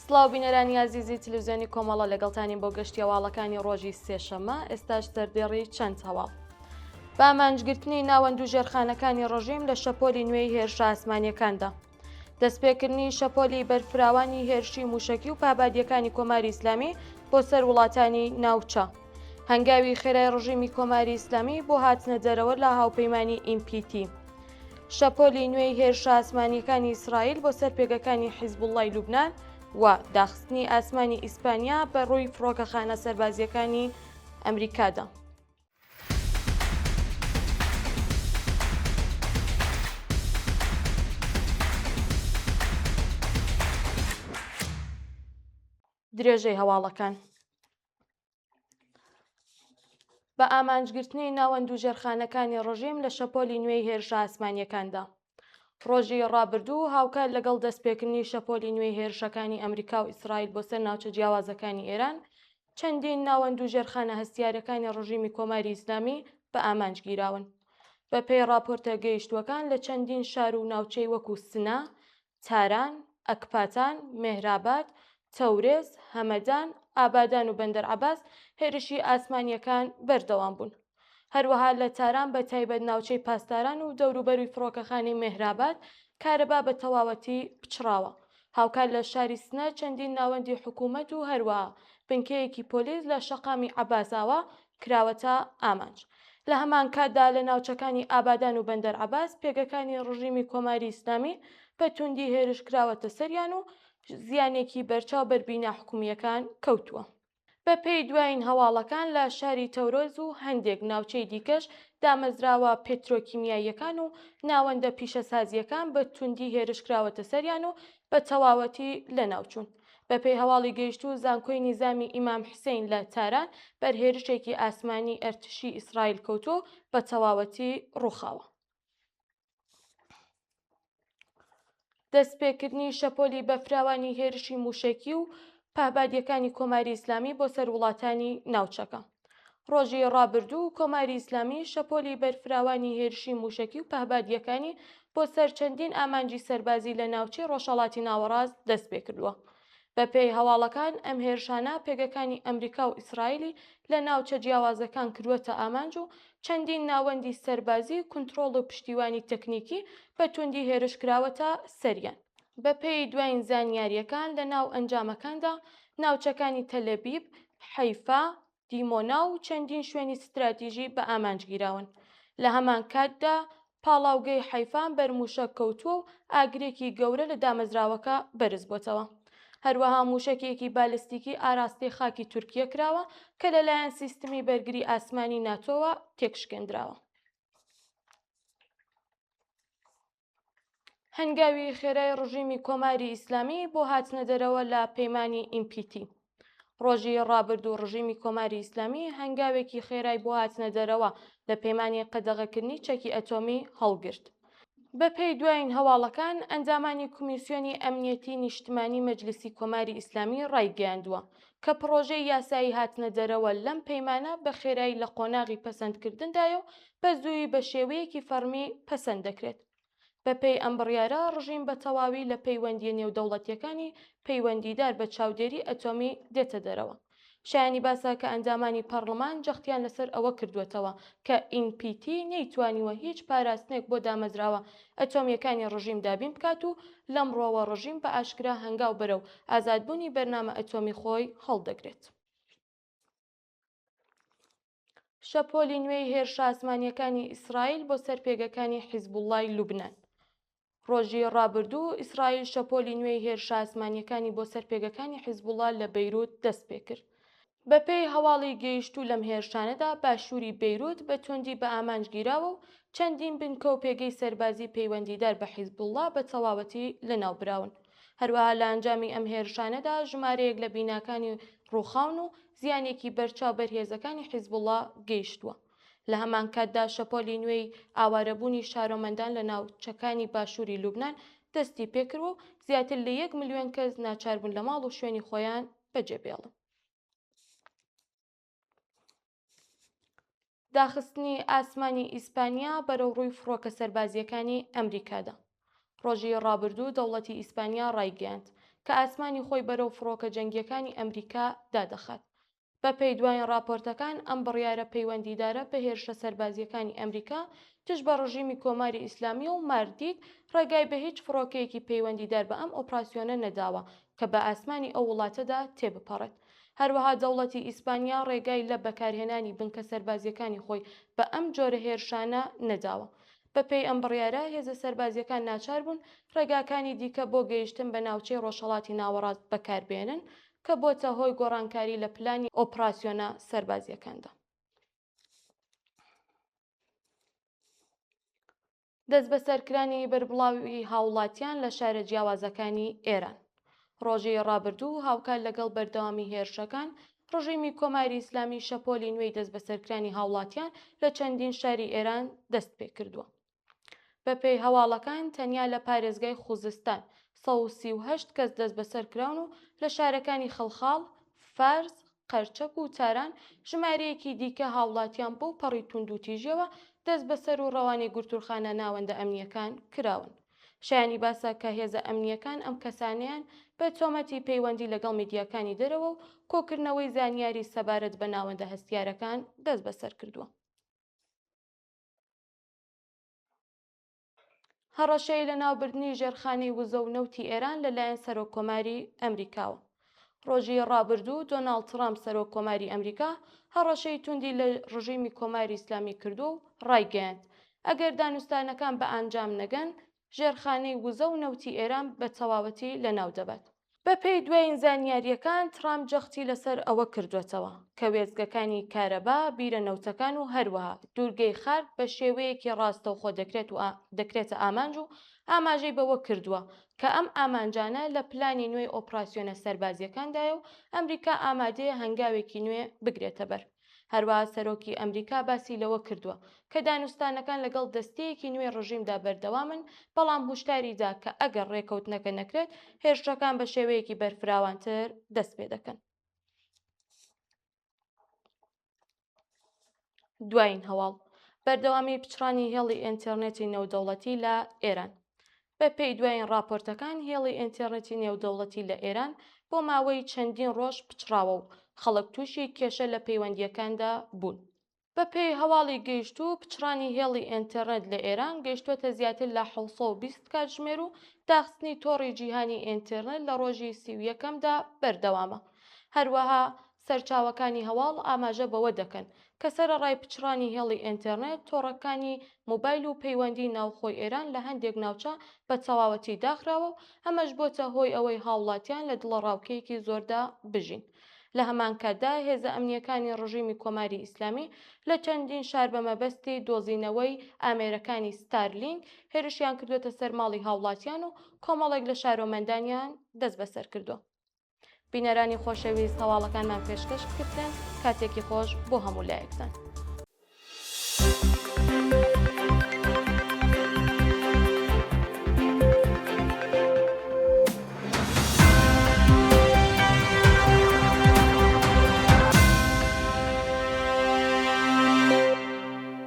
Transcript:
سڵاو بینەرانی عزیزی تلویزیۆنی کۆمەڵە لەگەڵتانی بۆ گەشتی هەواڵەکانی ڕۆژی سێشەمە ئێستاش سەردێڕی چەند هەواڵ. بامانجگرتنی ناوەند و ژێرخانەکانی ڕۆژیم لە شەپۆلی نوێی هێرشە ئاسمانیەکاندا. دەستپێکردنی شەپۆلی بەرفراوانی هێرشی موشکی و پابادیەکانی کۆماری ئیسلامی بۆ سەر وڵاتانی ناوچە. هەنگاوی خێرای ڕژیمی کۆماری ئیسلامی بۆ هاتنە دەرەوە لە هاوپەیمانی NPT. شەپۆلی نوێی هێرشە ئاسمانیەکانی ئیسرائیل بۆ سەر پێگەکانی حیزبوڵڵای لوبنان و داخستنی ئاسمانی ئیسپانیا بە ڕووی فڕۆکەخانە سەربازیەکانی ئەمریکادا. درێژەی هەواڵەکان بە ئامانجگرتنی ناوەند و ژێرخانەکانی ڕژیم لە شەپۆلی نوێی هێرشە ئاسمانیەکاندا. ڕۆژی ڕابردوو هاوکات لەگەڵ دەستپێکردنی شەپۆلی نوێی هێرشەکانی ئەمریکا و ئیسرائیل بۆ سەر ناوچە جیاوازەکانی ئێران، چەندین ناوەند و ژێرخانە هەستیارەکانی ڕژیمی کۆماری ئیسلامی بە ئامانجگیراون. بە پێی راپۆرتە گەیشتووەکان لە چەندین شار و ناوچەی وەکو سنا، تاران، ئەکپاتان، مێهراباد، تەورێز، هەمەدان، ئابادان و بەندەر عەباس هێرشی ئاسمانیەکان بەردەوام بوون. هەروەها لە تاران بە تایبەت ناوچەی پاسداران و دەوروبەروی فڕۆکەخانەی مێهراباد کارەبا بە تەواوەتی پچڕاوە. هاوکات لە شاری سنە چەندین ناوەندی حکوومەت و هەروەها بنکەیەکی پۆلیس لە شەقامی عەباساوە کراوەتە ئامانج. لە هەمان کاتدا لە ناوچەکانی ئابادان و بەندەر عەباس پێگەکانی ڕژیمی کۆماری ئیسلامی بە توندی هێرش کراوەتە سەریان و زیانێکی بەرچاو بەربینە حکوومیەکان کەوتووە. بە پێی دوایین هەواڵەکان لە شاری تەورۆز و هەندێک ناوچەی دیکەش دامەزراوە پێترۆکیمیاییەکان و ناوەندە پیشەسازیەکان بە توندی هێرشکراوەتە سەریان و بە تەواوەتی لە ناوچوون. بە پێی هەواڵی گەیشتوو زانکۆی نیزامی ئیمام حوسێین لە تاران بەرهێرشێکی ئاسمانی ئەرتشی ئیسرائیل کەوتووە بە تەواوەتی ڕووخاوە. دەستپێکردنی شەپۆلی بەفراوانی هێرشی موشکی و پابادیەکانی کۆماری ئیسلامی بۆ سەر وڵاتانی ناوچەکە. ڕۆژی ڕابردوو کۆماری ئیسلامی شەپۆلی بەرفراوانی هێرشی موشکی و پابادیەکانی بۆ سەر چەندین ئامانجی سەربازی لە ناوچەی ڕۆژهەڵاتی ناوەڕاست دەست پێ کردووە. بە پێی هەواڵەکان ئەم هێرشانە پێگەکانی ئەمریکا و ئیسرائیلی لە ناوچە جیاوازەکان کردووەتە ئامانج و چەندین ناوەندی سەربازی کنترۆڵ و پشتیوانی تەکنیکی بە توندی هێرشکراوەتە سەریان. بە پێی دوایین زانیاریەکان لە ناو ئەنجامەکاندا ناوچەکانی تەلەبیب، حەیفا، دیمۆنا و چەندین شوێنی ستراتیژی بە ئامانجگیراون. لە هەمان کاتدا پاڵاوگەی حەیفان بەرموشک کەوتووە و ئاگرێکی گەورە لە دامەزراوەکە بەرز بۆتەوە. هەروەها موشکێکی بالستیکی ئاراستەی خاکی تورکیە کراوە کە لەلایەن سیستمی بەرگری ئاسمانی ناتۆوە تێکشکێنراوە. هەنگاوی خێرای ڕژیمی کۆماری ئیسلامی بۆ هاتنە دەرەوە لە پەیمانی NPT. ڕۆژی ڕابردوو ڕژیمی کۆماری ئیسلامی هەنگاوێکی خێرای بۆ هاتنە دەرەوە لە پەیمانی قەدەغەکردنی چەکی ئەتۆمی هەڵگرت. بە پێی دوایین هەواڵەکان ئەندامانی کمیسیۆنی ئەمنیەتی نیشتمانی مەجلیسی کۆماری ئیسلامی ڕایگەیاندووە کە پڕۆژەی یاسایی هاتنە دەرەوە لەم پەیمانە بە خێرایی لە قۆناغی پەسەندکردندایە و بە زووی بە شێوەیەکی فەرمی پەسەند دەکرێت. بە پێی ئەم بڕیارە ڕژیم بە تەواوی لە پەیوەندیە نێودەوڵەتیەکانی پەیوەندیدار بە چاودێری ئەتۆمی دێتە دەرەوە. شایانی باسە کە ئەندامانی پەرلەمان جەختیان لەسەر ئەوە کردوێتەوە کە NPT نەیتوانیوە هیچ پاراستنێک بۆ دامەزراوە ئەتۆمیەکانی ڕژیم دابین بکات و لەمڕۆوە ڕژیم بە ئاشکرا هەنگاو بەرەو ئازادبوونی بەرنامە ئەتۆمی خۆی هەڵدەگرێت. شەپۆلی نوێی هێرشە ئاسمانیەکانی ئیسرائیل بۆ سەر پێگەکانی حیزبوڵڵای لوبنان. ڕۆژی ڕابردوو ئیسرائیل شەپۆلی نوێی هێرشە ئاسمانیەکانی بۆ سەر پێگەکانی حیزبوڵڵا لە بەیروت دەست پێ کرد. بە پێی هەواڵی گەیشتوو لەم هێرشانەدا باشووری بەیروت بە توندی بە ئامانجگیراوە و چەندین بنکە و پێگەی سەربازی پەیوەندیدار بە حیزبوڵڵا بە تەواوەتی لەناوبراون. هەروەها لە ئەنجامی ئەم هێرشانەدا ژمارەیەک لە بیناکانی ڕووخاون و زیانێکی بەرچاو بەرهێزەکانی حیزبوڵڵا گەیشتووە. لە هەمان کاتدا شەپۆلی نوێی ئاوارەبوونی شارۆمەندان لە ناوچەکانی باشووری لوبنان دەستی پێکردوە و زیاتر لە 1 ملیۆن کەس ناچاربوون لە ماڵ و شوێنی خۆیان بەجێبێڵن. داخستنی ئاسمانی ئیسپانیا بەرەو ڕووی فڕۆکە سەربازیەکانی ئەمریکادا. ڕۆژی ڕابردوو دەوڵەتی ئیسپانیا ڕایگەیاند کە ئاسمانی خۆی بەرەو فڕۆکە جەنگیەکانی ئەمریکا دادەخات. بە پێی دوایین راپۆرتەکان ئەم بڕیارە پەیوەندیدارە بە هێرشە سەربازیەکانی ئەمریکا تش بە ڕژیمی کۆماری ئیسلامی و ماردید ڕێگای بە هیچ فڕۆکەیەکی پەیوەندیدار بە ئەم ئۆپراسیۆنە نەداوە کە بە ئاسمانی ئەو وڵاتەدا تێبپەڕێت. هەروەها دەوڵەتی ئیسپانیا ڕێگای لە بەکارهێنانی بنکە سەربازیەکانی خۆی بە ئەم جۆرە هێرشانە نەداوە. بە پێی ئەم بڕیارە هێزە سەربازیەکان ناچار بوون ڕێگاکانی دیکە بۆ گەیشتن بە ناوچەی ڕۆژهەڵاتی ناوەڕاست بەکاربێنن کە بۆتە هۆی گۆڕانکاری لە پلانی ئۆپراسیۆنە سەربازیەکاندا. دەست بەسەرکرانی بەربڵاوی هاوڵاتیان لە شارە جیاوازەکانی ئێران. ڕۆژی ڕابردوو هاوکار لەگەڵ بەردەوامی هێرشەکان ڕژیمی کۆماری ئیسلامی شەپۆلی نوێی دەست بەسەرکرانی هاوڵاتیان لە چەندین شاری ئێران دەست پێ کردووە. بە پێی هەواڵەکان تەنیا لە پارێزگای خوزستان 138 کەس دەست بەسەرکراون و لە شارەکانی خەڵخاڵ، فارس، قەرچەک و تاران ژمارەیەکی دیکە هاوڵاتیان بۆ پەڕی توند و تیژەوە دەست بەسەر و ڕەوانی گورتورخانە ناوەندە ئەمنیەکان کراون. شایانی باسە کە هێزە ئەمنیەکان ئەم کەسانیان بە تۆمەتی پەیوەندی لەگەڵ میدیاکانی دەرەوە و کۆکردنەوەی زانیاری سەبارەت بە ناوەندە هەستیارەکان دەست بەسەر کردووە. هەڕەشەی لە ناوبردنی ژێرخانەی وزە و نەوتی ئێران لەلایەن سەرۆکۆماری ئەمریکاوە. ڕۆژی ڕابردوو دۆناڵد ترامپ سەرۆکۆماری ئەمریکا هەڕەشەی توندی لە ڕژیمی کۆماری ئیسلامی کردو و ڕایگەیاند ئەگەر دانوستانەکان بە ئەنجام نەگەن ژێرخانەی وزە و نەوتی ئێران بە تەواوەتی لەناو دەبات. بە پێی دوایین زانیاریەکان ترامپ جەختی لەسەر ئەوە کردوێتەوە کە وێستگەکانی کارەبا، بیرە نەوتەکان و هەروەها دوورگەی خارد بە شێوەیەکی ڕاستەوخۆ دەکرێتە ئامانج و ئاماژەی بەوە کردووە کە ئەم ئامانجانە لە پلانی نوێی ئۆپراسیۆنە سەربازیەکاندایە و ئەمریکا ئامادەیە هەنگاوێکی نوێ بگرێتە بەر. هەروەها سەرۆکی ئەمریکا باسی لەوە کردووە کە دانوستانەکان لەگەڵ دەستەیەکی نوێی ڕژیمدا بەردەوامن، بەڵام هوشداریدا کە ئەگەر ڕێکەوتنەکە نەکرێت هێرشەکان بە شێوەیەکی بەرفراوانتر دەست پێ دەکەن. دوایین هەواڵ بەردەوامی پچڕانی هێڵی ئینتەرنێتی نێودەوڵەتی لە ئێران. بە پێی دوایین راپۆرتەکان هێڵی ئینتەرنێتی نێودەوڵەتی لە ئێران بۆ ماوەی چەندین ڕۆژ پچڕاوە و خەڵک تووشی کێشە لە پەیوەندیەکاندا بوون. بە پێی هەواڵی گەیشتوو پچڕانی هێڵی ئینتەرنێت لە ئێران گەیشتووەتە زیاتر لە 720 کاتژمێر و داخستنی تۆڕی جیهانی ئینتەرنێت لە ڕۆژی 31دا بەردەوامە. هەروەها سەرچاوەکانی هەواڵ ئاماژە بەوە دەکەن کە سەرەڕای پچڕانی هێڵی ئینتەرنێت تۆڕەکانی موبایل و پەیوەندی ناوخۆی ئێران لە هەندێک ناوچە بە تەواوەتی داخراوە و ئەمەش بۆتە هۆی ئەوەی هاوڵاتیان لە دڵە ڕاوکەیەکی زۆردا بژین. لە هەمان کاتدا هێزە ئەمنیەکانی ڕژیمی کۆماری ئیسلامی لە چەندین شار بە مەبەستی دۆزینەوەی ئامێرەکانی ستارلینگ هێرشیان کردوێتە سەر ماڵی هاوڵاتیان و کۆمەڵێک لە شارۆمەندانیان دەست بەسەر کردووە. بینەرانی خۆشەویست، هەواڵەکانمان پێشکەش کردن، کاتێکی خۆش بۆ هەموو لایەکتان.